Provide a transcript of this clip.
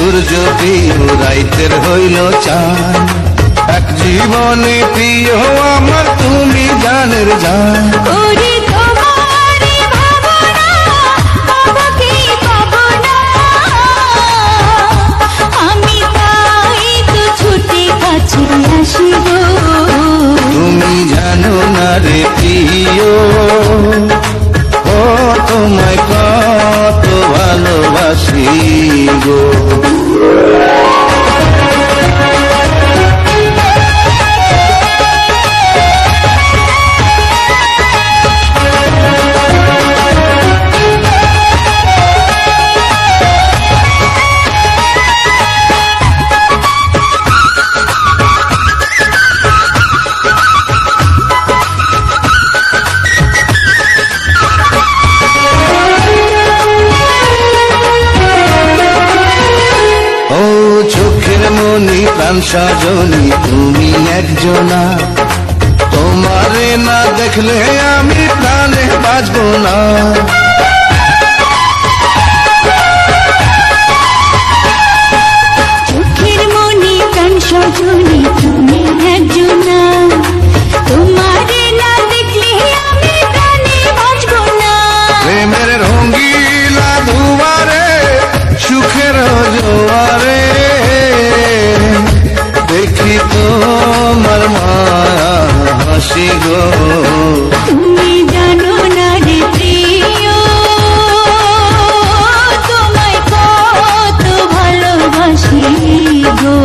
সূর্য প্রিয় রাইতের হইল চাঁদ, এক জীবনে প্রিয় আমার তুমি জানের জান। ওরে তোমারে ভাবনা বাবাকে পাবো না, আমি তাই তো ছুটে কাছে আসি গো। তুমি জানো না রে প্রিয়, ও তোমায় কত ভালোবাসি গো। চোখের মনি প্রাণ সজনী তুমি একজনা, তোমারে না দেখলে আমি প্রাণে বাঁচবো না। চোখের মনি প্রাণ সজনী তুমি একজনা, তোমারে না দেখলে আমি প্রাণে বাঁচবো না। প্রেমের রঙ্গিলা দুয়ারে সুখের জোয়ারে দেখি তোমার মায়া হাসি গো। তুমি জানো না রে প্রিয়, তোমায় কত ভালোবাসি গো।